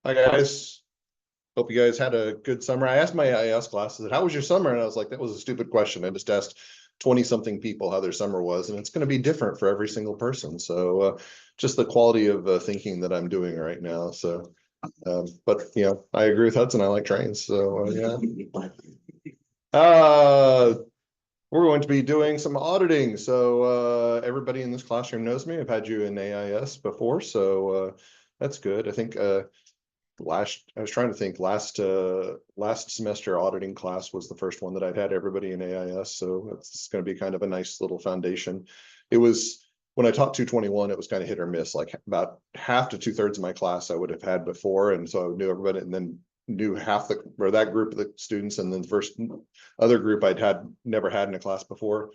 Hi guys. Hope you guys had a good summer. I asked my IAS classes, how was your summer? And I was like, that was a stupid question. I just asked 20 something people how their summer was, and it's going to be different for every single person. So just the quality of thinking that I'm doing right now. So, but I agree with Hudson. I like trains. So yeah. We're going to be doing some auditing. So everybody in this classroom knows me. I've had you in AIS before, so that's good. I think I was trying to think last semester auditing class was the first one that I'd had everybody in AIS, so it's going to be kind of a nice little foundation. It was when I taught 221, it was kind of hit or miss. Like about half to 2/3 of my class I would have had before, and so I knew everybody, and then knew half that group of the students, and then the first other group I'd never had in a class before.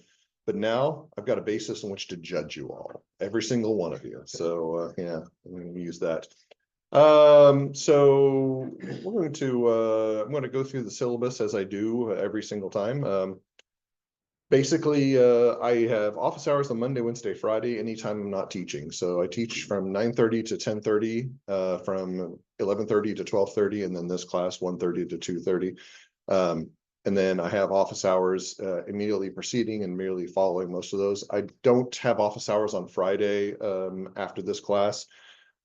But now I've got a basis on which to judge you all, every single one of you. So yeah, I'm going to use that. So I'm going to go through the syllabus as I do every single time. Basically, I have office hours on Monday, Wednesday, Friday, anytime I'm not teaching. So I teach from 9:30 to 10:30, from 11:30 to 12:30, and then this class 1:30 to 2:30. And then I have office hours immediately preceding and immediately following most of those. I don't have office hours on Friday after this class,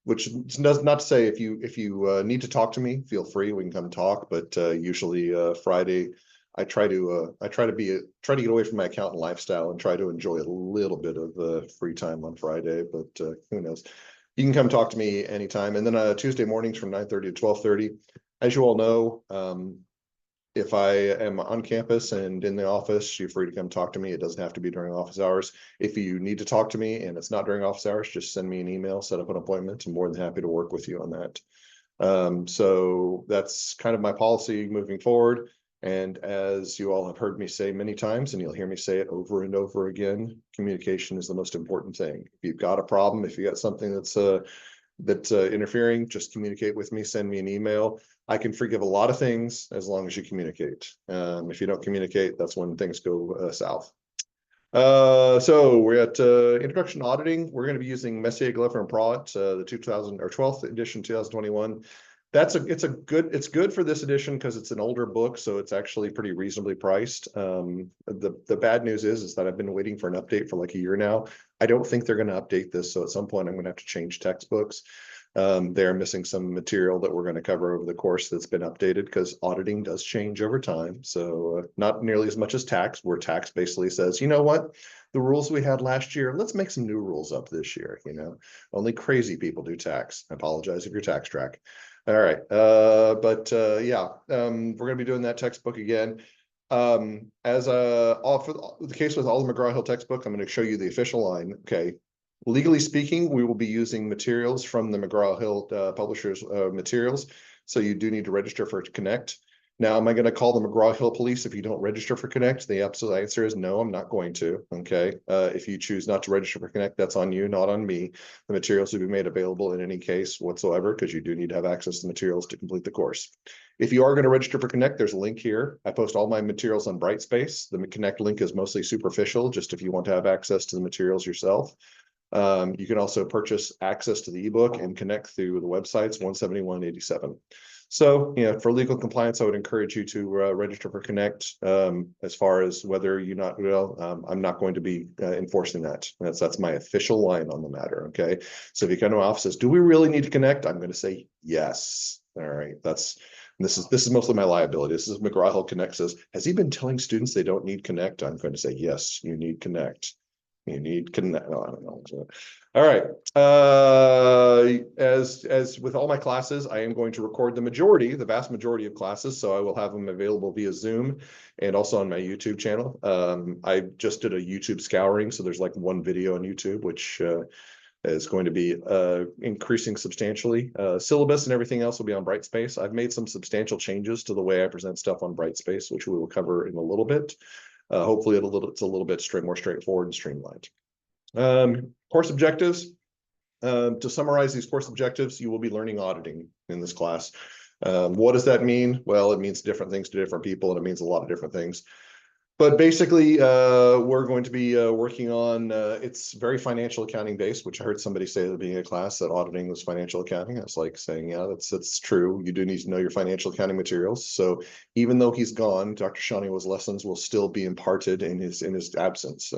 which does not to say if you need to talk to me, feel free, we can come talk. But usually Friday, I try to get away from my accountant lifestyle and try to enjoy a little bit of free time on Friday. But who knows? You can come talk to me anytime. And then Tuesday mornings from 9:30 to 12:30. As you all know, if I am on campus and in the office, you're free to come talk to me. It doesn't have to be during office hours. If you need to talk to me and it's not during office hours, just send me an email, set up an appointment. I'm more than happy to work with you on that. So that's kind of my policy moving forward. And as you all have heard me say many times, and you'll hear me say it over and over again, communication is the most important thing. If you've got a problem, if you got something that's interfering, just communicate with me, send me an email. I can forgive a lot of things as long as you communicate. If you don't communicate, that's when things go south. So we're at introduction to auditing. We're going to be using Messier, Glover, and Proutt, the 12th edition, 2021. It's good for this edition because it's an older book, so it's actually pretty reasonably priced. The bad news is that I've been waiting for an update for like a year now. I don't think they're going to update this, so at some point I'm going to have to change textbooks. They're missing some material that we're going to cover over the course that's been updated, because auditing does change over time. So not nearly as much as tax, where tax basically says, you know what, the rules we had last year, let's make some new rules up this year. Only crazy people do tax. I apologize if you're tax track. All right. Yeah, we're going to be doing that textbook again. As all for the case with all the McGraw-Hill textbook, I'm going to show you the official line. Okay. Legally speaking, we will be using materials from the McGraw-Hill publishers materials. So you do need to register for Connect. Now, am I going to call the McGraw-Hill police if you don't register for Connect? The absolute answer is no, I'm not going to. Okay. If you choose not to register for Connect, that's on you, not on me. The materials will be made available in any case whatsoever, because you do need to have access to the materials to complete the course. If you are going to register for Connect, there's a link here. I post all my materials on Brightspace. The Connect link is mostly superficial, just if you want to have access to the materials yourself. You can also purchase access to the ebook and Connect through the websites 171.87. So, for legal compliance, I would encourage you to register for Connect. As far as whether you not will, I'm not going to be enforcing that. That's my official line on the matter. Okay. So if you come to my office and says, do we really need to Connect? I'm going to say yes. All right. This is mostly my liability. This is McGraw-Hill Connect says, has he been telling students they don't need Connect? I'm going to say, yes, you need Connect. You need Connect. No, I don't know. So, all right. As with all my classes, I am going to record the vast majority of classes. So I will have them available via Zoom and also on my YouTube channel. I just did a YouTube scouring. So there's like one video on YouTube, which is going to be increasing substantially. Syllabus and everything else will be on Brightspace. I've made some substantial changes to the way I present stuff on Brightspace, which we will cover in a little bit. Hopefully it's a little bit more straightforward and streamlined. Course objectives. To summarize these course objectives, you will be learning auditing in this class. What does that mean? Well, it means different things to different people, and it means a lot of different things. But basically, we're going to be working on, it's very financial accounting based, which I heard somebody say at the beginning of class that auditing was financial accounting. I was like saying, yeah, that's true. You do need to know your financial accounting materials. So even though he's gone, Dr. Shawnee's lessons will still be imparted in his absence.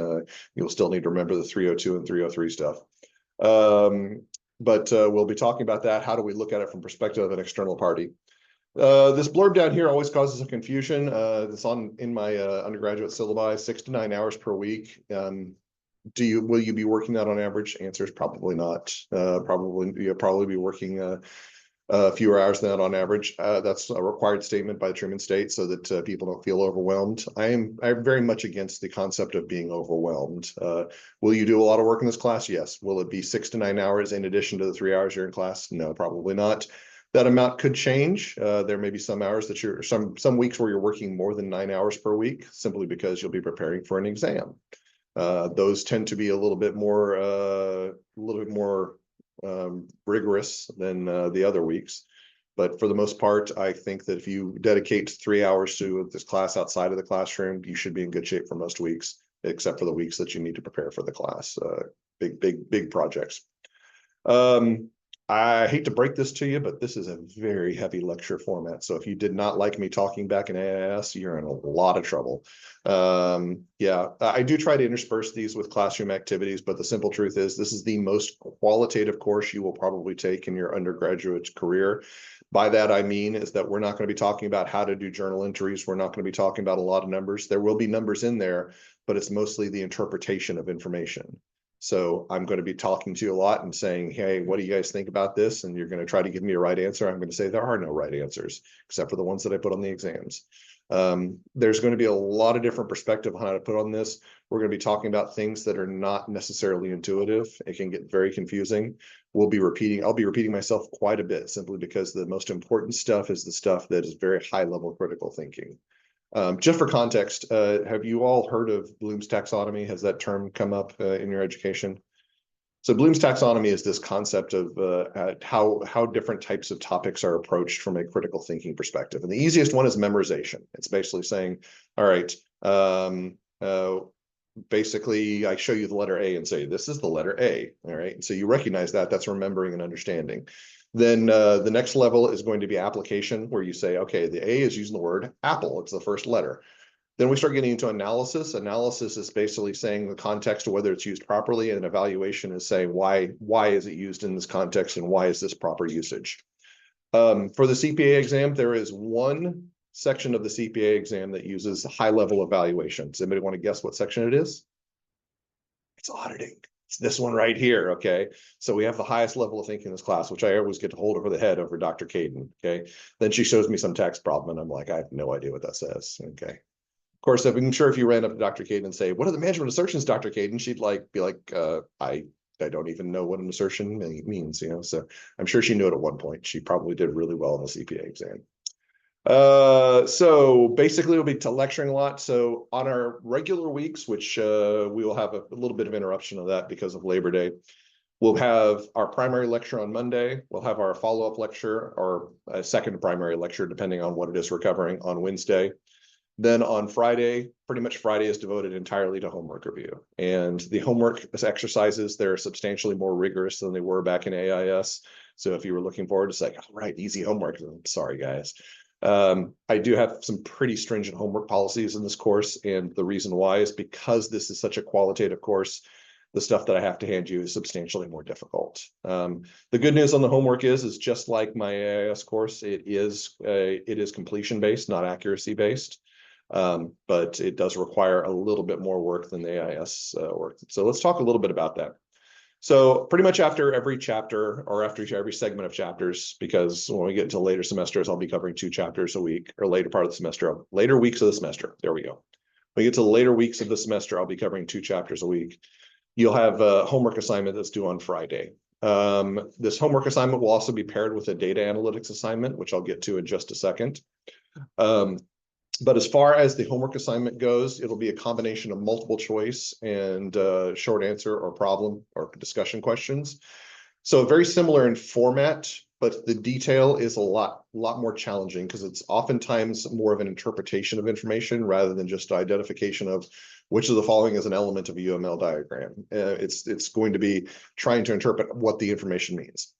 You'll still need to remember the 302 and 303 stuff. But we'll be talking about that. How do we look at it from perspective of an external party? This blurb down here always causes some confusion. It's in my undergraduate syllabi, 6 to 9 hours per week. Will you be working that on average? Answer is probably not. You'll probably be working fewer hours than that on average. That's a required statement by the Truman State so that people don't feel overwhelmed. I'm very much against the concept of being overwhelmed. Will you do a lot of work in this class? Yes. Will it be 6 to 9 hours in addition to the 3 hours you're in class? No, probably not. That amount could change. There may be some hours that some weeks where you're working more than 9 hours per week, simply because you'll be preparing for an exam. Those tend to be a little bit more rigorous than the other weeks. But for the most part, I think that if you dedicate 3 hours to this class outside of the classroom, you should be in good shape for most weeks, except for the weeks that you need to prepare for the class, big projects. I hate to break this to you, but this is a very heavy lecture format. So if you did not like me talking back in AIS, you're in a lot of trouble. Yeah, I do try to intersperse these with classroom activities, but the simple truth is this is the most qualitative course you will probably take in your undergraduate career. By that, I mean is that we're not going to be talking about how to do journal entries. We're not going to be talking about a lot of numbers. There will be numbers in there, but it's mostly the interpretation of information. So I'm going to be talking to you a lot and saying, hey, what do you guys think about this? And you're going to try to give me a right answer. I'm going to say there are no right answers, except for the ones that I put on the exams. There's going to be a lot of different perspective on how to put on this. We're going to be talking about things that are not necessarily intuitive. It can get very confusing. I'll be repeating myself quite a bit, simply because the most important stuff is the stuff that is very high level critical thinking. Just for context, have you all heard of Bloom's taxonomy? Has that term come up in your education? So Bloom's taxonomy is this concept of how different types of topics are approached from a critical thinking perspective. And the easiest one is memorization. It's basically saying, all right, basically I show you the letter A and say, this is the letter A. All right. And so you recognize that. That's remembering and understanding. Then the next level is going to be application, where you say, okay, the A is using the word apple. It's the first letter. Then we start getting into analysis. Analysis is basically saying the context of whether it's used properly, and evaluation is saying why is it used in this context and why is this proper usage. For the CPA exam, there is one section of the CPA exam that uses high level evaluation. Does anybody want to guess what section it is? It's auditing. It's this one right here, okay? So we have the highest level of thinking in this class, which I always get to hold over the head over Dr. Caden, okay? Then she shows me some text problem, and I'm like, I have no idea what that says, okay? Of course, I'm sure if you ran up to Dr. Caden and say, what are the management assertions, Dr. Caden? She'd be like, I don't even know what an assertion means, you know? So I'm sure she knew it at one point. She probably did really well in the CPA exam. So basically we'll be lecturing a lot. So on our regular weeks, which we will have a little bit of interruption of that because of Labor Day, we'll have our primary lecture on Monday. We'll have our follow-up lecture, or a second primary lecture, depending on what it is we're covering, on Wednesday. Then on Friday, pretty much Friday is devoted entirely to homework review. And the homework exercises, they're substantially more rigorous than they were back in AIS. So if you were looking forward to all right, easy homework, I'm sorry, guys. I do have some pretty stringent homework policies in this course, and the reason why is because this is such a qualitative course. The stuff that I have to hand you is substantially more difficult. The good news on the homework is just like my AIS course, it is completion based, not accuracy based, but it does require a little bit more work than the AIS work. So let's talk a little bit about that. So pretty much after every chapter, or after every segment of chapters, because when we get into later semesters, I'll be covering 2 chapters a week, or later part of the semester, later weeks of the semester. There we go. When we get to the later weeks of the semester, I'll be covering 2 chapters a week. You'll have a homework assignment that's due on Friday. This homework assignment will also be paired with a data analytics assignment, which I'll get to in just a second. But as far as the homework assignment goes, it'll be a combination of multiple choice and short answer or problem or discussion questions. So very similar in format but the detail is a lot more challenging because it's oftentimes more of an interpretation of information rather than just identification of which of the following is an element of a UML diagram. It's going to be trying to interpret what the information means.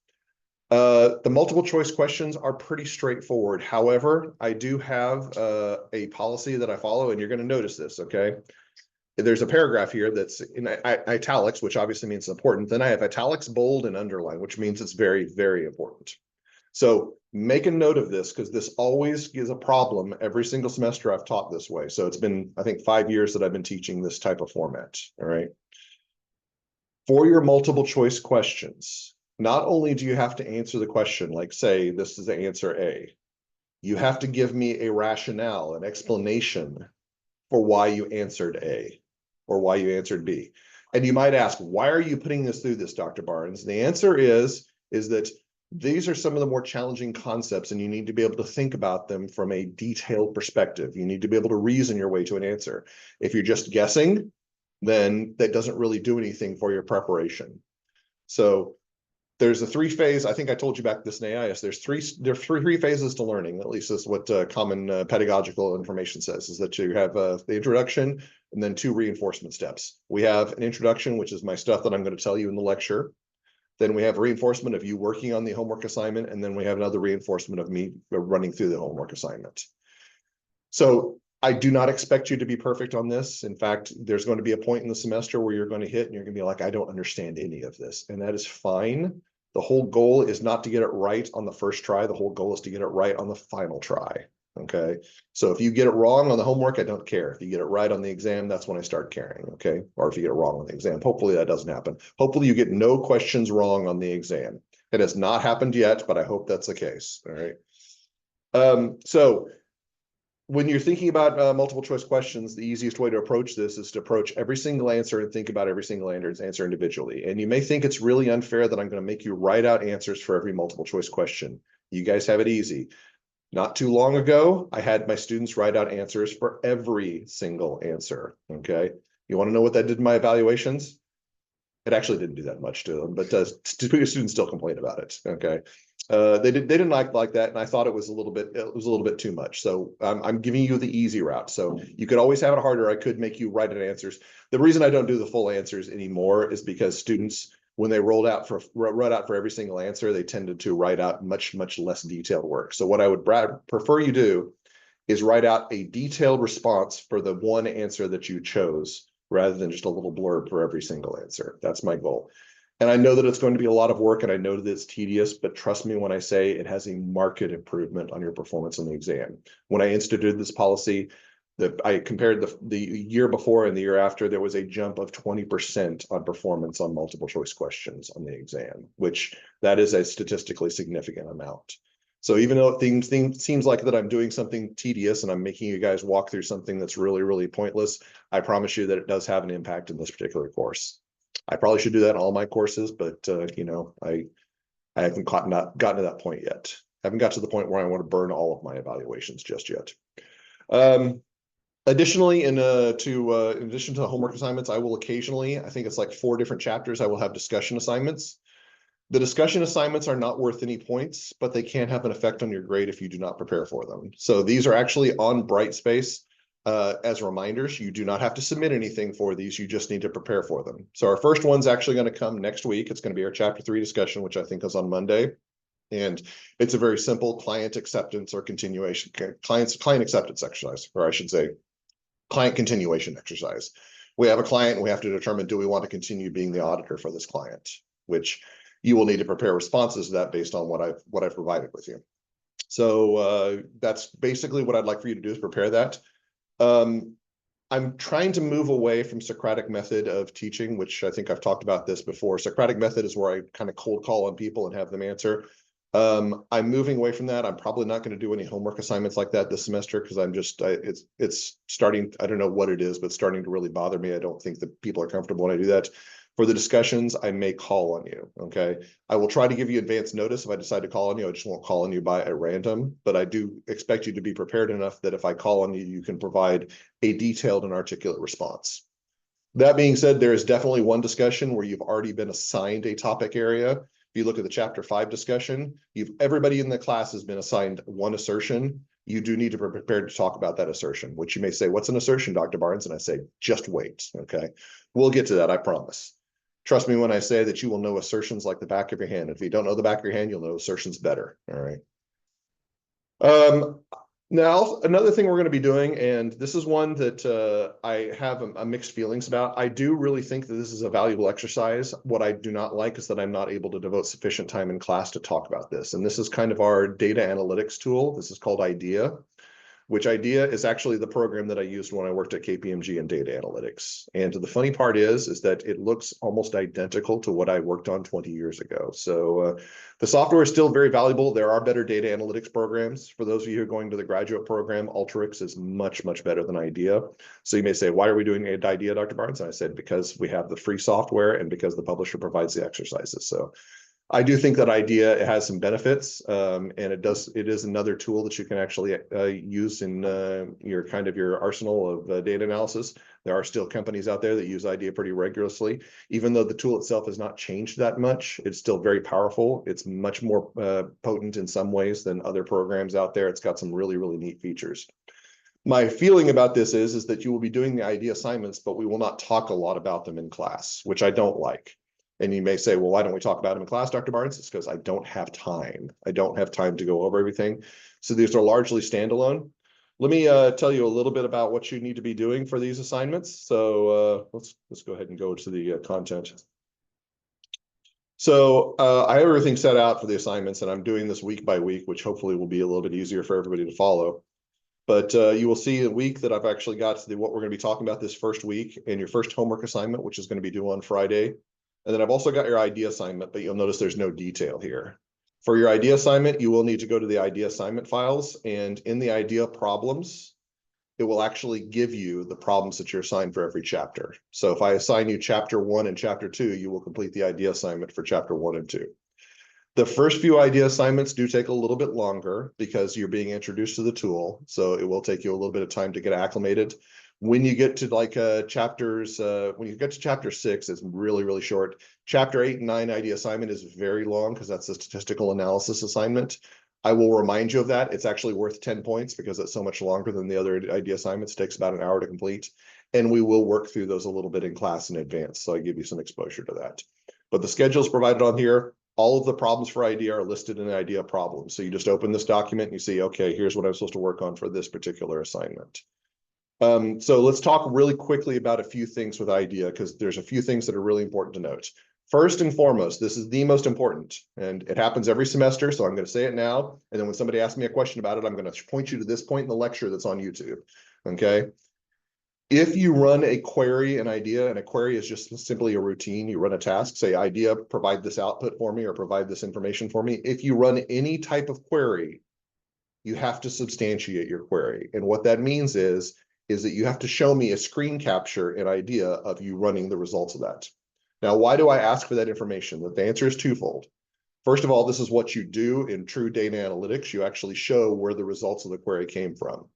The multiple choice questions are pretty straightforward. However, I do have a policy that I follow, and you're going to notice this, okay? There's a paragraph here that's in italics, which obviously means it's important. Then I have italics, bold, and underline, which means it's very, very important. So make a note of this because this always is a problem every single semester I've taught this way. So it's been, I think, 5 years that I've been teaching this type of format, all right? For your multiple choice questions, not only do you have to answer the question, like say, this is the answer A, you have to give me a rationale, an explanation for why you answered A or why you answered B. And you might ask, why are you putting this through this, Dr. Barnes? And the answer is that these are some of the more challenging concepts, and you need to be able to think about them from a detailed perspective. You need to be able to reason your way to an answer. If you're just guessing, then that doesn't really do anything for your preparation. So there's a 3-phase, I think I told you back this in AIS, there are three phases to learning, at least that's what common pedagogical information says, is that you have the introduction and then 2 reinforcement steps. We have an introduction, which is my stuff that I'm going to tell you in the lecture. Then we have reinforcement of you working on the homework assignment, and then we have another reinforcement of me running through the homework assignment. So I do not expect you to be perfect on this. In fact, there's going to be a point in the semester where you're going to hit and you're going to be like, I don't understand any of this. And that is fine. The whole goal is not to get it right on the first try. The whole goal is to get it right on the final try. Okay. So if you get it wrong on the homework, I don't care. If you get it right on the exam, that's when I start caring. Okay. Or if you get it wrong on the exam, hopefully that doesn't happen. Hopefully you get no questions wrong on the exam. It has not happened yet, but I hope that's the case. All right. So when you're thinking about multiple choice questions, the easiest way to approach this is to approach every single answer and think about every single answer individually. And you may think it's really unfair that I'm going to make you write out answers for every multiple choice question. You guys have it easy. Not too long ago, I had my students write out answers for every single answer, okay? You want to know what that did in my evaluations? It actually didn't do that much to them, but students still complain about it, okay? They didn't like that, and I thought it was a little bit too much. So I'm giving you the easy route. So you could always have it harder. I could make you write out answers. The reason I don't do the full answers anymore is because students, when they wrote out for every single answer, they tended to write out much less detailed work. So what I would prefer you do is write out a detailed response for the one answer that you chose, rather than just a little blurb for every single answer. That's my goal. And I know that it's going to be a lot of work, and I know that it's tedious, but trust me when I say it has a marked improvement on your performance on the exam. When I instituted this policy, I compared the year before and the year after, there was a jump of 20% on performance on multiple choice questions on the exam, which that is a statistically significant amount. So even though it seems like that I'm doing something tedious and I'm making you guys walk through something that's really pointless, I promise you that it does have an impact in this particular course. I probably should do that in all my courses, but you know, I haven't gotten to that point yet. I haven't got to the point where I want to burn all of my evaluations just yet. Additionally, in addition to homework assignments, I will occasionally, I think it's like 4 different chapters, I will have discussion assignments. The discussion assignments are not worth any points, but they can have an effect on your grade if you do not prepare for them. So these are actually on Brightspace as reminders. You do not have to submit anything for these. You just need to prepare for them. So our first one's actually going to come next week. It's going to be our Chapter 3 discussion, which I think is on Monday. And it's a very simple client acceptance or continuation, client acceptance exercise, or I should say, client continuation exercise. We have a client and we have to determine, do we want to continue being the auditor for this client, which you will need to prepare responses to that based on what I've provided with you. So that's basically what I'd like for you to do, is prepare that. I'm trying to move away from Socratic method of teaching, which I think I've talked about this before. Socratic method is where I kind of cold call on people and have them answer. I'm moving away from that. I'm probably not going to do any homework assignments like that this semester because it's starting, I don't know what it is, but it's starting to really bother me. I don't think that people are comfortable when I do that. For the discussions, I may call on you, okay? I will try to give you advance notice if I decide to call on you. I just won't call on you by a random, but I do expect you to be prepared enough that if I call on you, you can provide a detailed and articulate response. That being said, there is definitely one discussion where you've already been assigned a topic area, you look at the chapter 5 discussion, everybody in the class has been assigned one assertion. You do need to be prepared to talk about that assertion, which you may say, what's an assertion, Dr. Barnes? And I say, just wait, okay? We'll get to that, I promise. Trust me when I say that you will know assertions like the back of your hand. If you don't know the back of your hand, you'll know assertions better, all right? Now, another thing we're going to be doing, and this is one that I have a mixed feelings about. I do really think that this is a valuable exercise. What I do not like is that I'm not able to devote sufficient time in class to talk about this. And this is kind of our data analytics tool. This is called IDEA, which IDEA is actually the program that I used when I worked at KPMG in data analytics. And the funny part is that it looks almost identical to what I worked on 20 years ago. So the software is still very valuable. There are better data analytics programs. For those of you who are going to the graduate program, Alteryx is much, much better than IDEA. So you may say, why are we doing IDEA, Dr. Barnes? And I said, because we have the free software and because the publisher provides the exercises. So I do think that IDEA has some benefits, and it is another tool that you can actually use in your arsenal of data analysis. There are still companies out there that use IDEA pretty regularly. Even though the tool itself has not changed that much, it's still very powerful. It's much more potent in some ways than other programs out there. It's got some really, really neat features. My feeling about this is that you will be doing the IDEA assignments, but we will not talk a lot about them in class, which I don't like. And you may say, well, why don't we talk about them in class, Dr. Barnes? It's because I don't have time. I don't have time to go over everything. So these are largely standalone. Let me tell you a little bit about what you need to be doing for these assignments. So let's go ahead and go to the content. So I have everything set out for the assignments, and I'm doing this week by week, which hopefully will be a little bit easier for everybody to follow. But you will see a week that I've actually got to what we're going to be talking about this first week, and your first homework assignment, which is going to be due on Friday. And then I've also got your IDEA assignment, but you'll notice there's no detail here. For your IDEA assignment, you will need to go to the IDEA assignment files, and in the IDEA problems, it will actually give you the problems that you're assigned for every chapter. So if I assign you chapter 1 and chapter 2, you will complete the IDEA assignment for chapter 1 and 2. The first few IDEA assignments do take a little bit longer because you're being introduced to the tool. So it will take you a little bit of time to get acclimated. When you get to like chapters, when you get to chapter 6, it's really, really short. Chapter 8 and 9 IDEA assignment is very long because that's a statistical analysis assignment. I will remind you of that. It's actually worth 10 points because it's so much longer than the other IDEA assignments. It takes about an hour to complete. And we will work through those a little bit in class in advance. So I give you some exposure to that. But the schedule is provided on here. All of the problems for IDEA are listed in the IDEA problems. So you just open this document and you see, okay, here's what I'm supposed to work on for this particular assignment. So let's talk really quickly about a few things with IDEA because there's a few things that are really important to note. First and foremost, this is the most important, and it happens every semester, so I'm going to say it now, and then when somebody asks me a question about it, I'm going to point you to this point in the lecture that's on YouTube, okay? If you run a query in IDEA, and a query is just simply a routine, you run a task, say IDEA, provide this output for me or provide this information for me. If you run any type of query, you have to substantiate your query. And what that means is that you have to show me a screen capture in IDEA of you running the results of that. Now, why do I ask for that information? The answer is twofold. First of all, this is what you do in true data analytics. You actually show where the results of the query came from.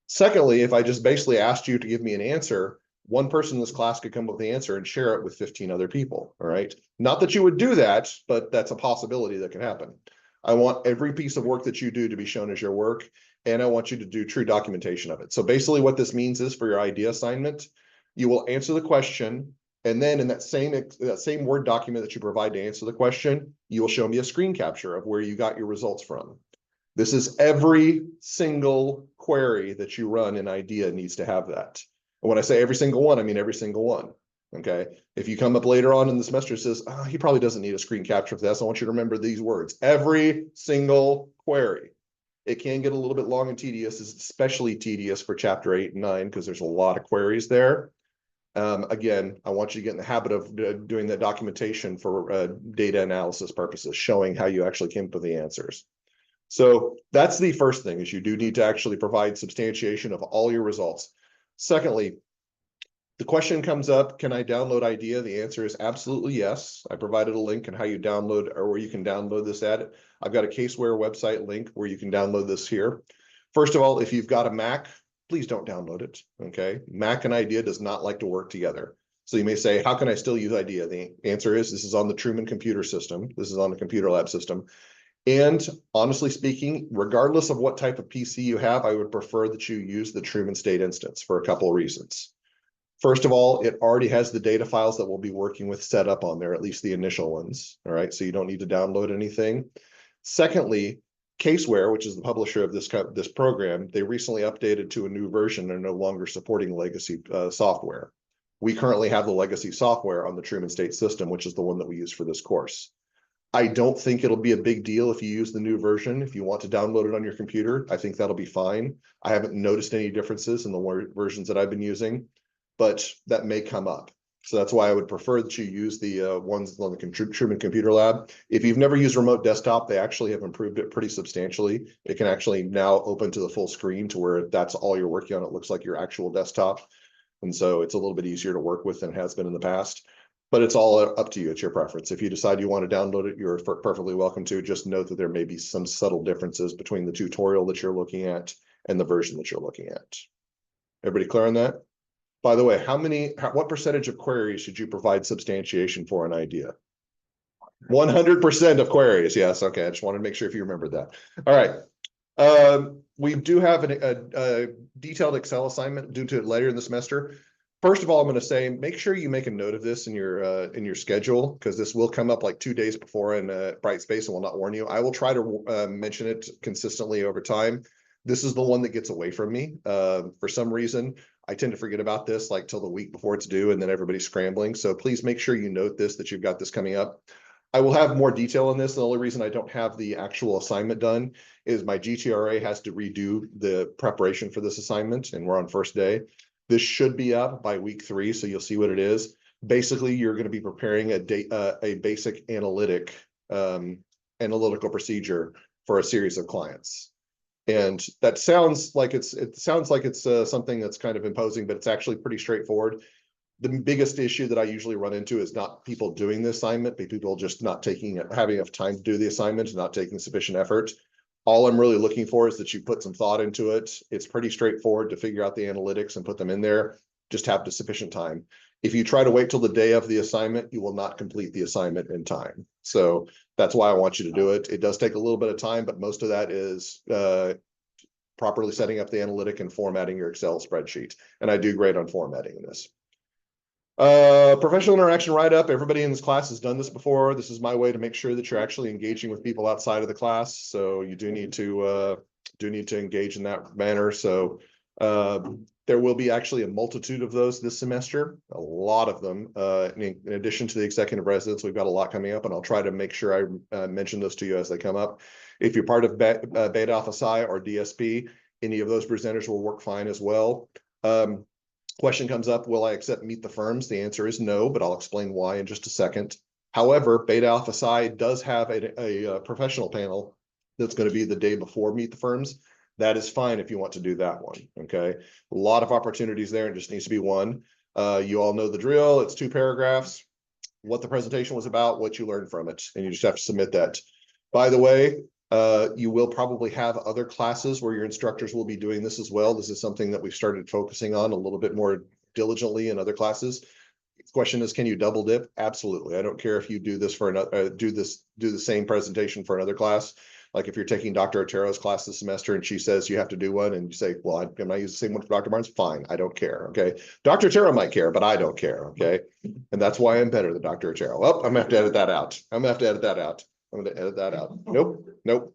Secondly, if I just basically asked you to give me an answer, one person in this class could come up with the answer and share it with 15 other people, all right? Not that you would do that, but that's a possibility that can happen. I want every piece of work that you do to be shown as your work, and I want you to do true documentation of it. So basically what this means is for your IDEA assignment, you will answer the question, and then in that same Word document that you provide to answer the question, you will show me a screen capture of where you got your results from. This is every single query that you run in IDEA needs to have that. And when I say every single one, I mean every single one. Okay. If you come up later on in the semester and says, oh, he probably doesn't need a screen capture for this, I want you to remember these words. Every single query. It can get a little bit long and tedious, especially tedious for chapter 8 and 9, because there's a lot of queries there. Again, I want you to get in the habit of doing the documentation for data analysis purposes, showing how you actually came up with the answers. So that's the first thing, is you do need to actually provide substantiation of all your results. Secondly, the question comes up, can I download IDEA? The answer is absolutely yes. I provided a link on how you download, or where you can download this at. I've got a Caseware website link where you can download this here. First of all, if you've got a Mac, please don't download it, okay? Mac and IDEA does not like to work together. So you may say, how can I still use IDEA? The answer is this is on the Truman computer system. This is on the computer lab system. And honestly speaking, regardless of what type of PC you have, I would prefer that you use the Truman State instance for a couple of reasons. First of all, it already has the data files that we'll be working with set up on there, at least the initial ones. All right, so you don't need to download anything. Secondly, Caseware, which is the publisher of this program, they recently updated to a new version and are no longer supporting legacy software. We currently have the legacy software on the Truman State system, which is the one that we use for this course. I don't think it'll be a big deal if you use the new version. If you want to download it on your computer, I think that'll be fine. I haven't noticed any differences in the versions that I've been using, but that may come up. So that's why I would prefer that you use the ones on the Truman Computer Lab. If you've never used remote desktop, they actually have improved it pretty substantially. It can actually now open to the full screen to where that's all you're working on. It looks like your actual desktop. And so it's a little bit easier to work with than it has been in the past. But it's all up to you. It's your preference. If you decide you want to download it, you're perfectly welcome to. Just note that there may be some subtle differences between the tutorial that you're looking at and the version that you're looking at. Everybody clear on that? By the way, what percentage of queries should you provide substantiation for an idea? 100% of queries. Yes. Okay. I just wanted to make sure if you remembered that. All right. We do have a detailed Excel assignment due to it later in the semester. First of all, I'm going to say, make sure you make a note of this in your schedule, because this will come up like 2 days before in Brightspace and will not warn you. I will try to mention it consistently over time. This is the one that gets away from me. For some reason, I tend to forget about this like till the week before it's due, and then everybody's scrambling. So please make sure you note this, that you've got this coming up. I will have more detail on this. The only reason I don't have the actual assignment done is my GTRA has to redo the preparation for this assignment, and we're on first day. This should be up by week 3, so you'll see what it is. Basically, you're going to be preparing a basic analytical procedure for a series of clients. And that sounds like it's something that's kind of imposing, but it's actually pretty straightforward. The biggest issue that I usually run into is not people doing the assignment, but people just not having enough time to do the assignment and not taking sufficient effort. All I'm really looking for is that you put some thought into it. It's pretty straightforward to figure out the analytics and put them in there. Just have sufficient time. If you try to wait till the day of the assignment, you will not complete the assignment in time. So that's why I want you to do it. It does take a little bit of time, but most of that is properly setting up the analytic and formatting your Excel spreadsheet. And I do great on formatting in this. Professional interaction write-up. Everybody in this class has done this before. This is my way to make sure that you're actually engaging with people outside of the class. So you do need to engage in that manner. So there will be actually a multitude of those this semester, a lot of them. In addition to the executive residence, we've got a lot coming up, and I'll try to make sure I mention those to you as they come up. If you're part of Beta Alpha Psi or DSP, any of those presenters will work fine as well. Question comes up, will I accept Meet the Firms? The answer is no, but I'll explain why in just a second. However, Beta Alpha Psi does have a professional panel that's going to be the day before Meet the Firms. That is fine if you want to do that one, okay? A lot of opportunities there, and just needs to be one. You all know the drill. It's 2 paragraphs, what the presentation was about, what you learned from it, and you just have to submit that. By the way, you will probably have other classes where your instructors will be doing this as well. This is something that we've started focusing on a little bit more diligently in other classes. The question is, can you double dip? Absolutely. I don't care if you do this for another, do the same presentation for another class. Like if you're taking Dr. Otero's class this semester and she says you have to do one, and you say, well, I'm going to use the same one for Dr. Barnes. Fine. I don't care. Okay. Dr. Otero might care, but I don't care. Okay. And that's why I'm better than Dr. Otero. Oh, I'm going to have to edit that out. I'm going to edit that out. Nope.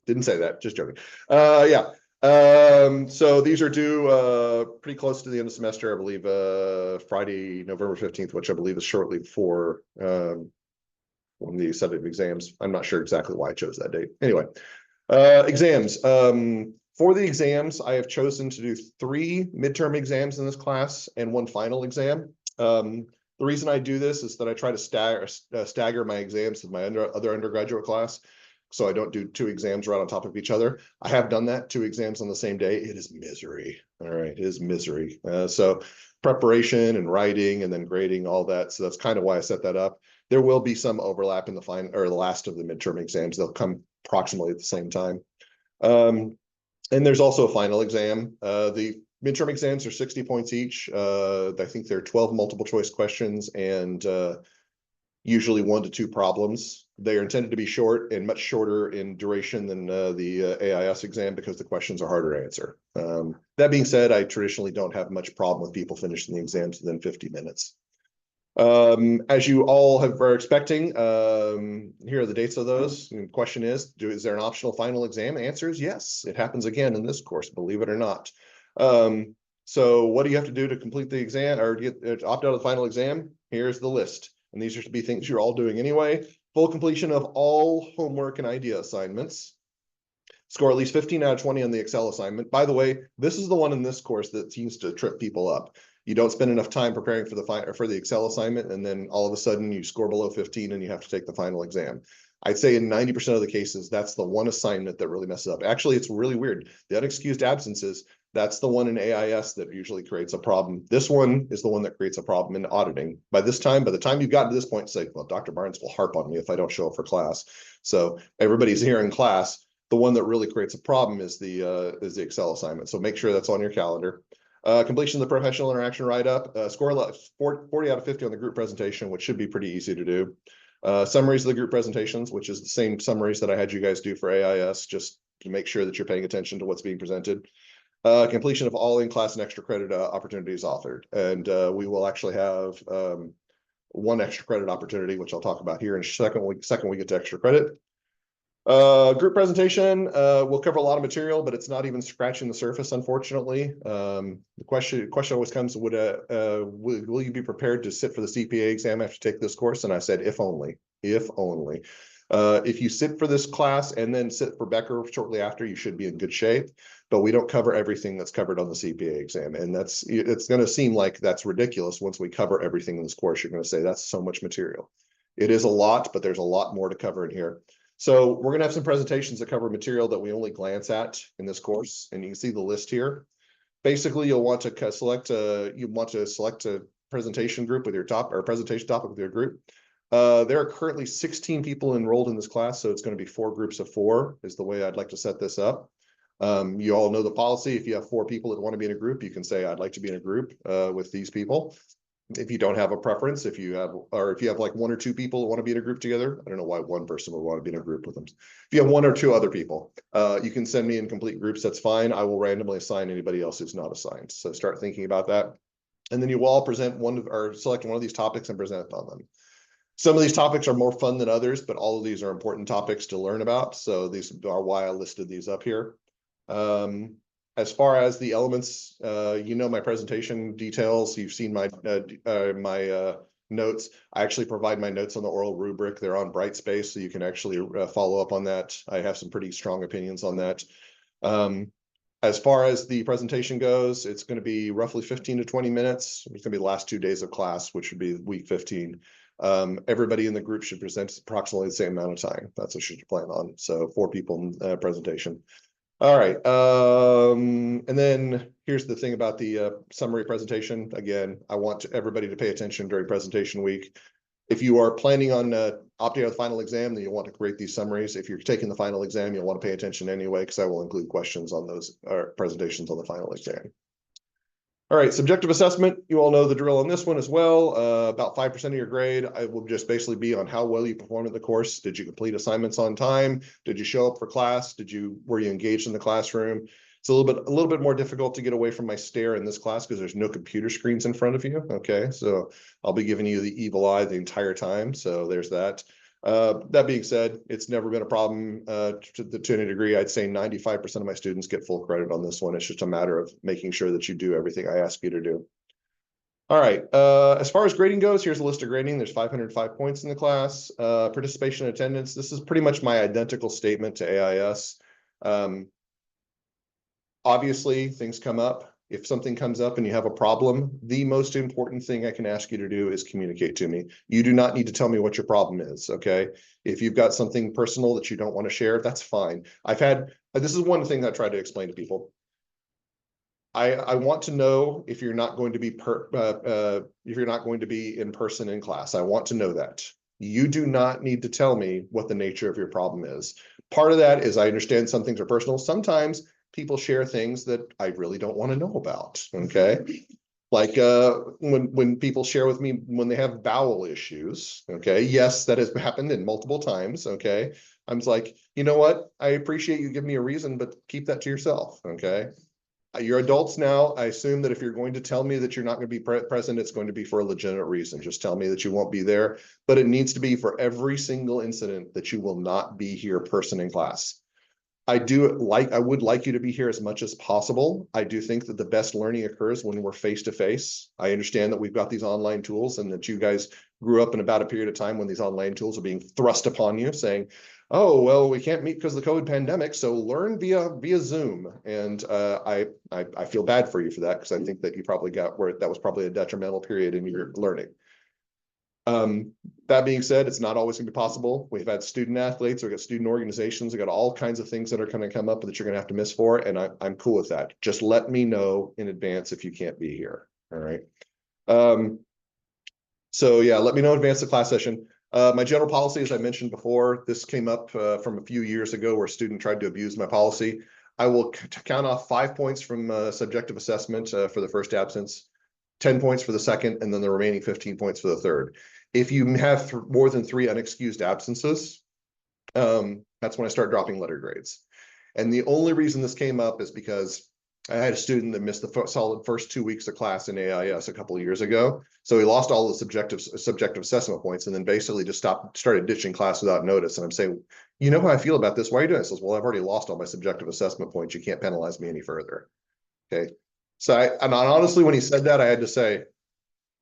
Didn't say that. Just joking. Yeah. So these are due pretty close to the end of the semester, I believe, Friday, November 15th, which I believe is shortly before the set of exams. I'm not sure exactly why I chose that date. Anyway, exams. For the exams, I have chosen to do 3 midterm exams in this class and 1 final exam. The reason I do this is that I try to stagger my exams with my other undergraduate class, so I don't do 2 exams right on top of each other. I have done that, 2 exams on the same day. It is misery. All right, it is misery. So preparation and writing and then grading, all that. So that's kind of why I set that up. There will be some overlap in the final or the last of the midterm exams. They'll come approximately at the same time. And there's also a final exam. The midterm exams are 60 points each. I think there are 12 multiple choice questions and usually 1 to 2 problems. They are intended to be short and much shorter in duration than the AIS exam because the questions are harder to answer. That being said, I traditionally don't have much problem with people finishing the exams within 50 minutes. As you all are expecting, here are the dates of those. And the question is there an optional final exam? Answer is yes. It happens again in this course, believe it or not. So what do you have to do to complete the exam or get opt out of the final exam? Here's the list. And these are to be things you're all doing anyway. Full completion of all homework and idea assignments. Score at least 15 out of 20 on the Excel assignment. By the way, this is the one in this course that seems to trip people up. You don't spend enough time preparing for the Excel assignment, and then all of a sudden you score below 15 and you have to take the final exam. I'd say in 90% of the cases, that's the one assignment that really messes up. Actually, it's really weird. The unexcused absences, that's the one in AIS that usually creates a problem. This one is the one that creates a problem in auditing. By the time you've gotten to this point, say, well, Dr. Barnes will harp on me if I don't show up for class. So everybody's here in class. The one that really creates a problem is the Excel assignment. So make sure that's on your calendar. Completion of the professional interaction write-up. Score 40 out of 50 on the group presentation, which should be pretty easy to do. Summaries of the group presentations, which is the same summaries that I had you guys do for AIS, just to make sure that you're paying attention to what's being presented. Completion of all in-class and extra credit opportunities authored. And we will actually have 1 extra credit opportunity, which I'll talk about here in a second. We get to extra credit. Group presentation, we'll cover a lot of material, but it's not even scratching the surface, unfortunately. The question always comes, will you be prepared to sit for the CPA exam after you take this course? And I said, if only. If you sit for this class and then sit for Becker shortly after, you should be in good shape. But we don't cover everything that's covered on the CPA exam. And it's going to seem like that's ridiculous. Once we cover everything in this course, you're going to say that's so much material. It is a lot, but there's a lot more to cover in here. So we're going to have some presentations that cover material that we only glance at in this course. And you can see the list here. Basically, you'll want to select a presentation group with your presentation topic with your group. There are currently 16 people enrolled in this class, so it's going to be 4 groups of 4 is the way I'd like to set this up. You all know the policy. If you have 4 people that want to be in a group, you can say, I'd like to be in a group with these people. If you don't have a preference, if you have like 1 or 2 people that want to be in a group together, I don't know why one person would want to be in a group with them. If you have 1 or 2 other people, you can send me in complete groups. That's fine. I will randomly assign anybody else who's not assigned. So start thinking about that. And then you will all present select one of these topics and present on them. Some of these topics are more fun than others, but all of these are important topics to learn about. So these are why I listed these up here. As far as the elements, my presentation details, you've seen my notes. I actually provide my notes on the oral rubric. They're on Brightspace, so you can actually follow up on that. I have some pretty strong opinions on that. As far as the presentation goes, it's going to be roughly 15 to 20 minutes. It's going to be the last 2 days of class, which would be week 15. Everybody in the group should present approximately the same amount of time. That's what you should plan on. So 4 people in presentation. All right. And then here's the thing about the summary presentation. Again, I want everybody to pay attention during presentation week. If you are planning on opting out of the final exam, then you'll want to create these summaries. If you're taking the final exam, you'll want to pay attention anyway, because I will include questions on those presentations on the final exam. All right, subjective assessment. You all know the drill on this one as well. About 5% of your grade. I will just basically be on how well you performed in the course. Did you complete assignments on time? Did you show up for class? Were you engaged in the classroom? It's a little bit more difficult to get away from my stare in this class because there's no computer screens in front of you. Okay, so I'll be giving you the evil eye the entire time. So there's that. That being said, it's never been a problem to any degree. I'd say 95% of my students get full credit on this one. It's just a matter of making sure that you do everything I ask you to do. All right. As far as grading goes, here's a list of grading. There's 505 points in the class. Participation and attendance. This is pretty much my identical statement to AIS. Obviously, things come up. If something comes up and you have a problem, the most important thing I can ask you to do is communicate to me. You do not need to tell me what your problem is, okay? If you've got something personal that you don't want to share, that's fine. This is one thing that I try to explain to people. I want to know if you're not going to be in person in class. I want to know that. You do not need to tell me what the nature of your problem is. Part of that is I understand some things are personal. Sometimes people share things that I really don't want to know about. Okay. Like when people share with me when they have bowel issues. Okay. Yes, that has happened in multiple times. Okay. I'm just like, you know what? I appreciate you giving me a reason, but keep that to yourself. Okay. You're adults now. I assume that if you're going to tell me that you're not going to be present, it's going to be for a legitimate reason. Just tell me that you won't be there, but it needs to be for every single incident that you will not be here person in class. I would like you to be here as much as possible. I do think that the best learning occurs when we're face to face. I understand that we've got these online tools and that you guys grew up in about a period of time when these online tools are being thrust upon you saying, oh, well, we can't meet because of the COVID pandemic, so learn via Zoom. And I feel bad for you for that because I think that you probably got where that was probably a detrimental period in your learning. That being said, it's not always going to be possible. We've had student athletes, we've got student organizations, we've got all kinds of things that are going to come up that you're going to have to miss for, and I'm cool with that. Just let me know in advance if you can't be here. All right. So yeah, let me know in advance of the class session. My general policy, as I mentioned before, this came up from a few years ago where a student tried to abuse my policy. I will count off 5 points from subjective assessment for the first absence, 10 points for the second, and then the remaining 15 points for the third. If you have more than 3 unexcused absences, that's when I start dropping letter grades. And the only reason this came up is because I had a student that missed the solid first 2 weeks of class in AIS a couple of years ago. So he lost all the subjective assessment points and then basically just started ditching class without notice. And I'm saying, you know how I feel about this? Why are you doing this? He says, well, I've already lost all my subjective assessment points. You can't penalize me any further. Okay. So and honestly, when he said that, I had to say,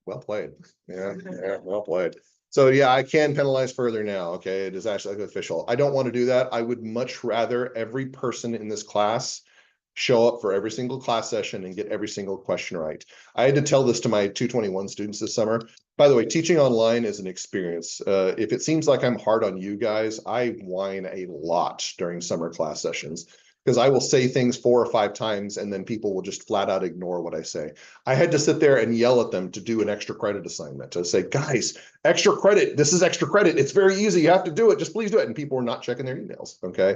well played. Yeah, well played. So yeah, I can penalize further now. Okay, it is actually official. I don't want to do that. I would much rather every person in this class show up for every single class session and get every single question right. I had to tell this to my 221 students this summer. By the way, teaching online is an experience. If it seems like I'm hard on you guys, I whine a lot during summer class sessions because I will say things 4 or 5 times and then people will just flat out ignore what I say. I had to sit there and yell at them to do an extra credit assignment to say, guys, extra credit, this is extra credit. It's very easy. You have to do it. Just please do it. And people were not checking their emails. Okay.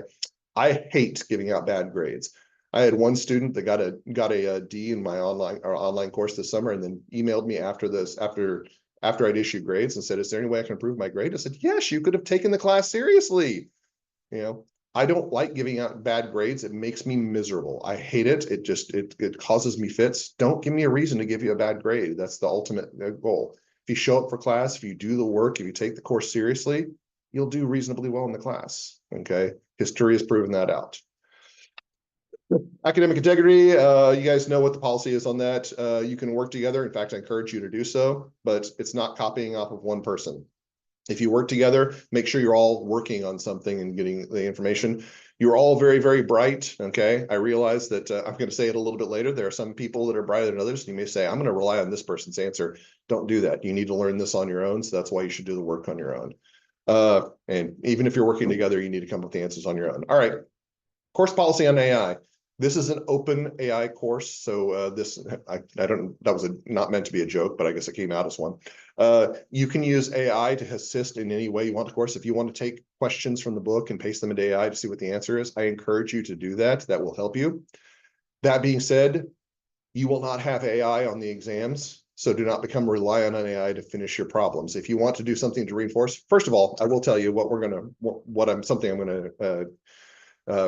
I hate giving out bad grades. I had one student that got a D in my online course this summer and then emailed me after I'd issued grades and said, is there any way I can improve my grade? I said, yes, you could have taken the class seriously. You know, I don't like giving out bad grades. It makes me miserable. I hate it. It causes me fits. Don't give me a reason to give you a bad grade. That's the ultimate goal. If you show up for class, if you do the work, if you take the course seriously, you'll do reasonably well in the class. Okay. History has proven that out. Academic integrity, you guys know what the policy is on that. You can work together. In fact, I encourage you to do so, but it's not copying off of one person. If you work together, make sure you're all working on something and getting the information. You're all very, very bright, okay? I realize that I'm going to say it a little bit later. There are some people that are brighter than others. You may say, I'm going to rely on this person's answer. Don't do that. You need to learn this on your own, so that's why you should do the work on your own. And even if you're working together, you need to come up with the answers on your own. All right, course policy on AI. This is an open AI course, so that was not meant to be a joke, but I guess it came out as one. You can use AI to assist in any way you want. Of course, if you want to take questions from the book and paste them into AI to see what the answer is, I encourage you to do that. That will help you. That being said, you will not have AI on the exams, so do not become reliant on AI to finish your problems. If you want to do something to reinforce, first of all, I will tell you something I'm going to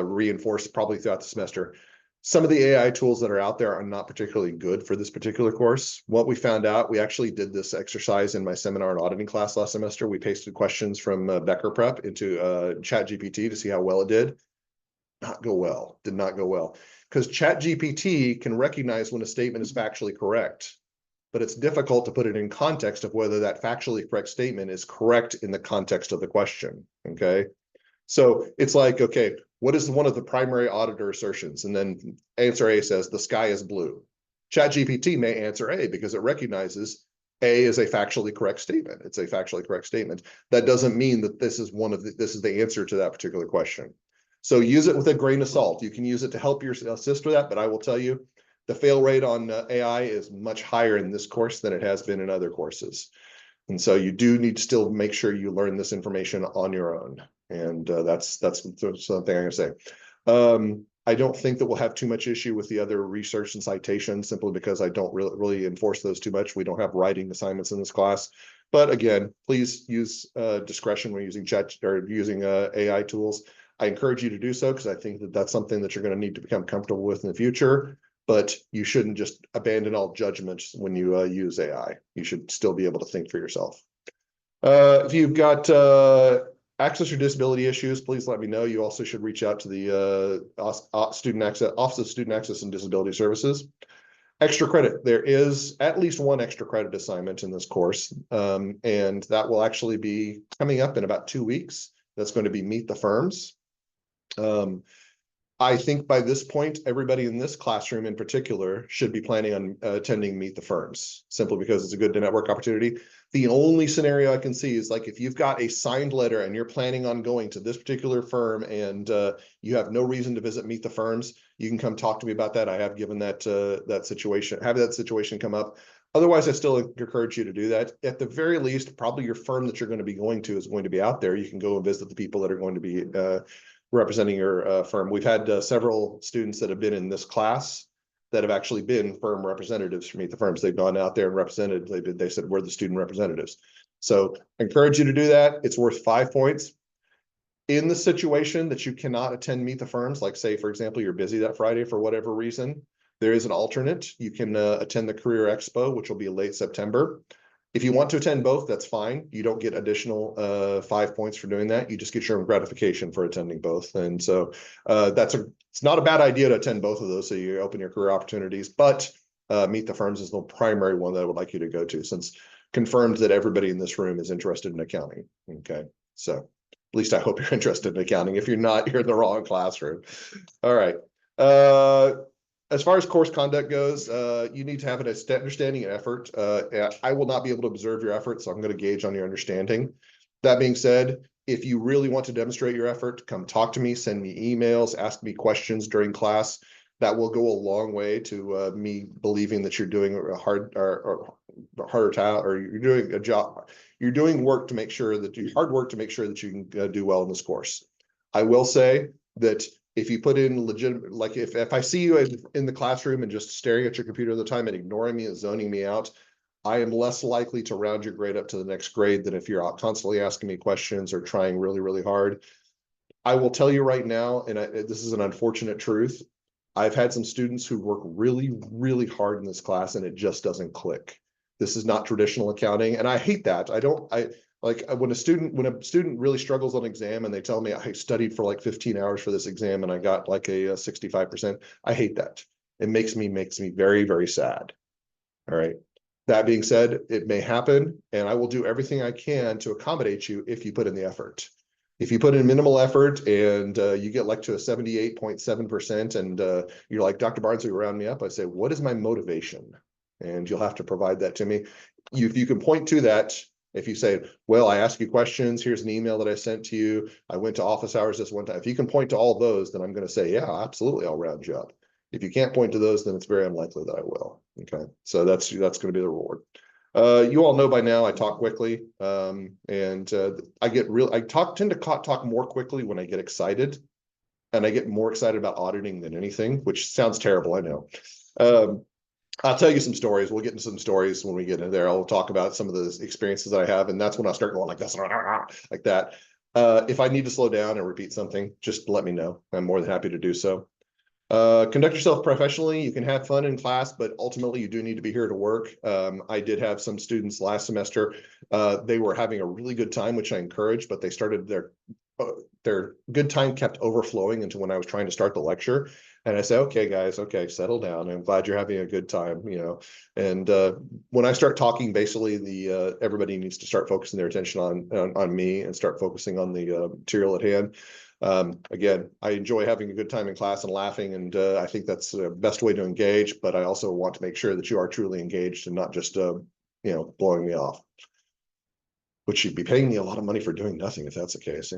reinforce probably throughout the semester. Some of the AI tools that are out there are not particularly good for this particular course. What we found out, we actually did this exercise in my seminar and auditing class last semester. We pasted questions from Becker Prep into ChatGPT to see how well it did. Did not go well. Because ChatGPT can recognize when a statement is factually correct, but it's difficult to put it in context of whether that factually correct statement is correct in the context of the question, okay? So it's like, okay, what is one of the primary auditor assertions? And then answer A says the sky is blue. ChatGPT may answer A because it recognizes A is a factually correct statement. It's a factually correct statement. That doesn't mean that this is the answer to that particular question. So use it with a grain of salt. You can use it to help your assist with that, but I will tell you, the fail rate on AI is much higher in this course than it has been in other courses. And so you do need to still make sure you learn this information on your own. And that's something I'm going to say. I don't think that we'll have too much issue with the other research and citations, simply because I don't really enforce those too much. We don't have writing assignments in this class. But again, please use discretion when using chat or using AI tools. I encourage you to do so because I think that that's something that you're going to need to become comfortable with in the future. But you shouldn't just abandon all judgments when you use AI. You should still be able to think for yourself. If you've got access or disability issues, please let me know. You also should reach out to the Office of Student Access and Disability Services. Extra credit. There is at least one extra credit assignment in this course, and that will actually be coming up in about 2 weeks. That's going to be Meet the Firms. I think by this point, everybody in this classroom in particular should be planning on attending Meet the Firms, simply because it's a good network opportunity. The only scenario I can see is like if you've got a signed letter and you're planning on going to this particular firm and you have no reason to visit Meet the Firms, you can come talk to me about that. I have given that situation come up. Otherwise, I still encourage you to do that. At the very least, probably your firm that you're going to be going to is going to be out there. You can go and visit the people that are going to be representing your firm. We've had several students that have been in this class that have actually been firm representatives for Meet the Firms. They've gone out there and represented. They said, we're the student representatives. So I encourage you to do that. It's worth 5 points. In the situation that you cannot attend Meet the Firms, like say, for example, you're busy that Friday for whatever reason, there is an alternate. You can attend the Career Expo, which will be late September. If you want to attend both, that's fine. You don't get additional 5 points for doing that. You just get your own gratification for attending both. And so it's not a bad idea to attend both of those so you open your career opportunities, but Meet the Firms is the primary one that I would like you to go to, since confirmed that everybody in this room is interested in accounting. Okay, so at least I hope you're interested in accounting. If you're not, you're in the wrong classroom. All right. As far as course conduct goes, you need to have an understanding and effort. I will not be able to observe your effort, so I'm going to gauge on your understanding. That being said, if you really want to demonstrate your effort, come talk to me, send me emails, ask me questions during class. That will go a long way to me believing that you're doing a harder task, or you're doing a job. You're doing work to make sure that hard work to make sure that you can do well in this course. I will say that if you put in legitimate, like if I see you in the classroom and just staring at your computer all the time and ignoring me and zoning me out, I am less likely to round your grade up to the next grade than if you're constantly asking me questions or trying really, really hard. I will tell you right now, and this is an unfortunate truth, I've had some students who work really, really hard in this class and it just doesn't click. This is not traditional accounting, and I hate that. Like when a student really struggles on exam and they tell me I studied for like 15 hours for this exam and I got like a 65%, I hate that. It makes me very, very sad. All right. That being said, it may happen, and I will do everything I can to accommodate you if you put in the effort. If you put in minimal effort and you get like to a 78.7% and you're like, Dr. Barnes, will you round me up? I say, what is my motivation? And you'll have to provide that to me. If you can point to that, if you say, well, I asked you questions, here's an email that I sent to you, I went to office hours this one time. If you can point to all those, then I'm going to say, yeah, absolutely, I'll round you up. If you can't point to those, then it's very unlikely that I will. Okay, so that's going to be the reward. You all know by now I talk quickly, and I tend to talk more quickly when I get excited, and I get more excited about auditing than anything, which sounds terrible, I know. I'll tell you some stories. We'll get into some stories when we get in there. I'll talk about some of the experiences that I have, and that's when I start going like this, like that. If I need to slow down and repeat something, just let me know. I'm more than happy to do so. Conduct yourself professionally. You can have fun in class, but ultimately you do need to be here to work. I did have some students last semester. They were having a really good time, which I encouraged, but they started their good time kept overflowing into when I was trying to start the lecture. And I said, okay, guys, okay, settle down. I'm glad you're having a good time, you know. And when I start talking, basically everybody needs to start focusing their attention on me and start focusing on the material at hand. Again, I enjoy having a good time in class and laughing, and I think that's the best way to engage, but I also want to make sure that you are truly engaged and not just blowing me off, which you'd be paying me a lot of money for doing nothing if that's the case.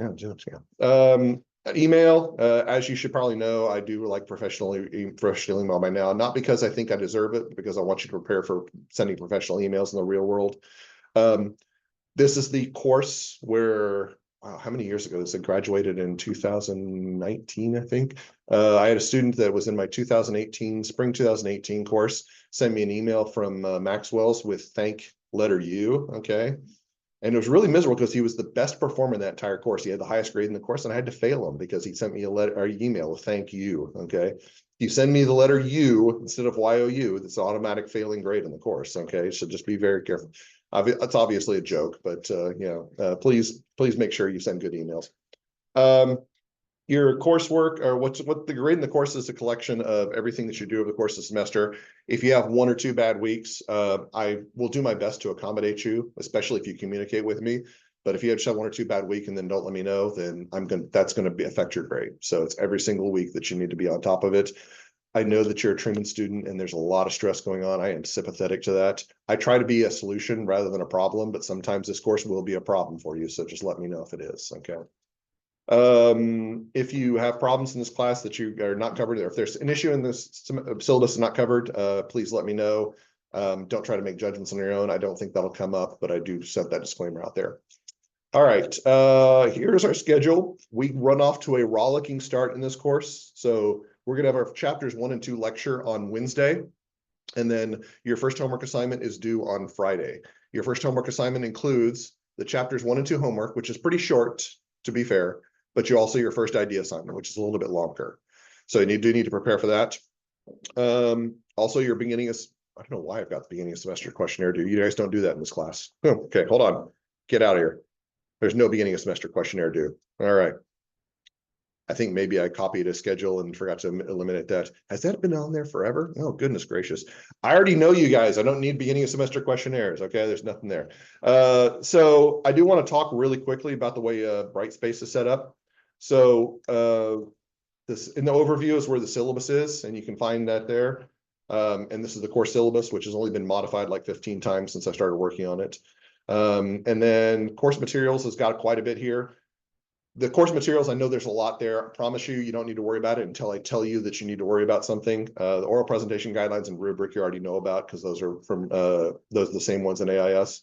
Yeah. Email, as you should probably know, I do like professional email by now, not because I think I deserve it, but because I want you to prepare for sending professional emails in the real world. This is the course where wow, how many years ago? This I graduated in 2019, I think. I had a student that was in my 2018, spring 2018 course, send me an email from Maxwell's with thank letter U, okay? And it was really miserable because he was the best performer in that entire course. He had the highest grade in the course, and I had to fail him because he sent me a letter or email with thank you. Okay. You send me the letter U instead of YOU, that's automatic failing grade in the course. Okay. So just be very careful. It's obviously a joke, but please make sure you send good emails. Your coursework, or what the grade in the course is a collection of everything that you do over the course of the semester. If you have 1 or 2 bad weeks, I will do my best to accommodate you, especially if you communicate with me. But if you have 1 or 2 bad week and then don't let me know, then that's going to affect your grade. So it's every single week that you need to be on top of it. I know that you're a Truman student and there's a lot of stress going on. I am sympathetic to that. I try to be a solution rather than a problem, but sometimes this course will be a problem for you. So just let me know if it is, okay? If you have problems in this class that you are not covered, or if there's an issue in this syllabus not covered, please let me know. Don't try to make judgments on your own. I don't think that'll come up, but I do set that disclaimer out there. All right, here's our schedule. We run off to a rollicking start in this course. So we're gonna have our chapters 1 and 2 lecture on Wednesday. And then your first homework assignment is due on Friday. Your first homework assignment includes the chapters 1 and 2 homework, which is pretty short, to be fair, but you also your first idea assignment, which is a little bit longer. So you do need to prepare for that. Also, your beginning is, I don't know why I've got the beginning of semester questionnaire due. You guys don't do that in this class. Okay, hold on. Get out of here. There's no beginning of semester questionnaire due. All right. I think maybe I copied a schedule and forgot to eliminate that. Has that been on there forever? Oh, goodness gracious. I already know you guys. I don't need beginning of semester questionnaires. Okay, there's nothing there. So I do want to talk really quickly about the way Brightspace is set up. So this in the overview is where the syllabus is, and you can find that there. And this is the course syllabus, which has only been modified like 15 times since I started working on it. And then course materials has got quite a bit here. The course materials, I know there's a lot there. I promise you, you don't need to worry about it until I tell you that you need to worry about something. The oral presentation guidelines and rubric you already know about because those are from those are the same ones in AIS.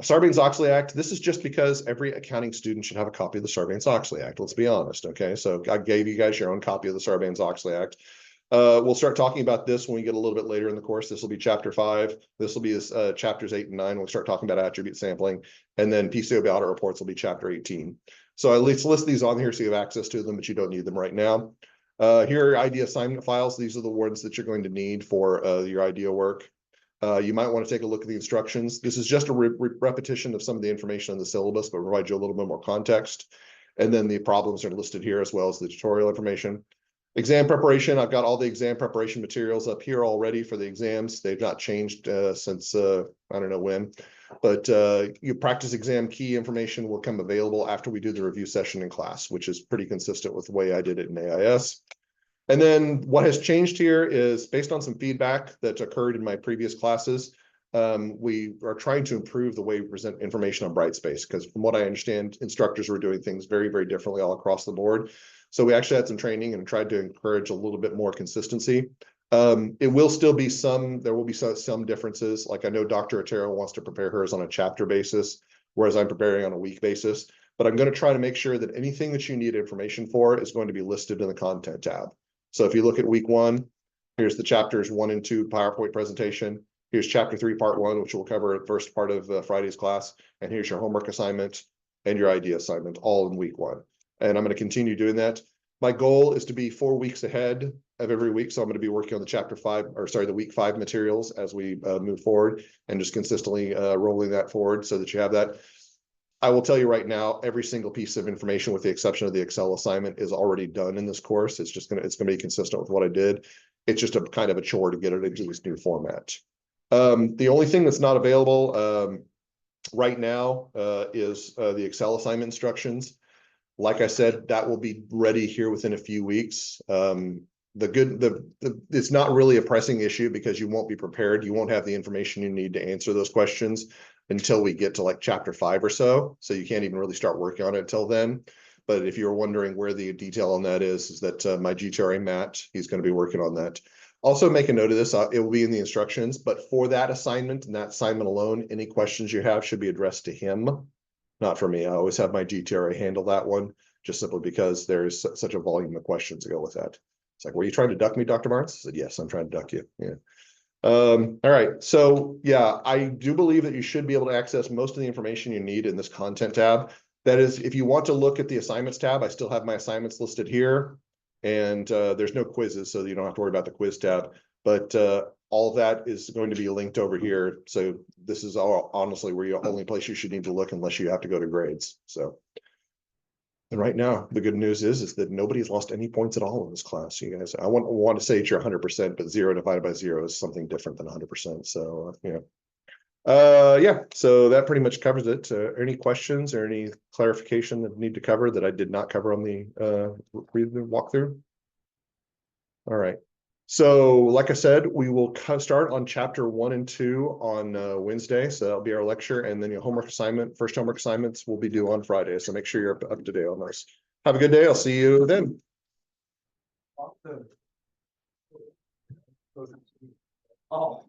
Sarbanes-Oxley Act, this is just because every accounting student should have a copy of the Sarbanes-Oxley Act. Let's be honest, okay? So I gave you guys your own copy of the Sarbanes-Oxley Act. We'll start talking about this when we get a little bit later in the course. This will be chapter 5. This will be chapters 8 and 9. We'll start talking about attribute sampling. And then PCAOB audit reports will be chapter 18. So at least list these on here so you have access to them, but you don't need them right now. Here are idea assignment files. These are the ones that you're going to need for your idea work. You might want to take a look at the instructions. This is just a repetition of some of the information in the syllabus, but provide you a little bit more context. And then the problems are listed here as well as the tutorial information. Exam preparation, I've got all the exam preparation materials up here already for the exams. They've not changed since I don't know when. But your practice exam key information will come available after we do the review session in class, which is pretty consistent with the way I did it in AIS. And then what has changed here is based on some feedback that occurred in my previous classes. We are trying to improve the way we present information on Brightspace, because from what I understand, instructors were doing things very, very differently all across the board. So we actually had some training and tried to encourage a little bit more consistency. It will still be there will be some differences. Like I know Dr. Otero wants to prepare hers on a chapter basis, whereas I'm preparing on a week basis. But I'm going to try to make sure that anything that you need information for is going to be listed in the content tab. So if you look at week 1, here's the chapters 1 and 2 PowerPoint presentation. Here's chapter 3, part 1, which we'll cover the first part of Friday's class. And here's your homework assignment and your idea assignment all in week 1. And I'm going to continue doing that. My goal is to be 4 weeks ahead of every week. So I'm going to be working on the week 5 materials as we move forward and just consistently rolling that forward so that you have that. I will tell you right now, every single piece of information, with the exception of the Excel assignment, is already done in this course. It's going to be consistent with what I did. It's just a kind of a chore to get it into this new format. The only thing that's not available right now is the Excel assignment instructions. Like I said, that will be ready here within a few weeks. It's not really a pressing issue because you won't be prepared. You won't have the information you need to answer those questions until we get to like chapter 5 or so. So you can't even really start working on it until then. But if you're wondering where the detail on that is that my GTRA Matt, he's going to be working on that. Also make a note of this, it will be in the instructions, but for that assignment and that assignment alone, any questions you have should be addressed to him. not for me. I always have my GTRA handle that one, just simply because there's such a volume of questions to go with that. It's like, were you trying to duck me, Dr. Barnes? I said, yes, I'm trying to duck you. Yeah. All right. So yeah, I do believe that you should be able to access most of the information you need in this content tab. That is, if you want to look at the assignments tab, I still have my assignments listed here. And there's no quizzes, so you don't have to worry about the quiz tab. But all of that is going to be linked over here. So this is all honestly where the only place you should need to look unless you have to go to grades. So, and right now, the good news is that nobody's lost any points at all in this class. You guys, I want to say it's your 100%, but 0 divided by 0 is something different than 100%. So, yeah, so that pretty much covers it. Any questions or any clarification that need to cover that I did not cover on the walkthrough? All right. So like I said, we will start on chapter 1 and 2 on Wednesday. So that'll be our lecture, and then your homework assignment, first homework assignments will be due on Friday. So make sure you're up to date on those. Have a good day. I'll see you then. Oh.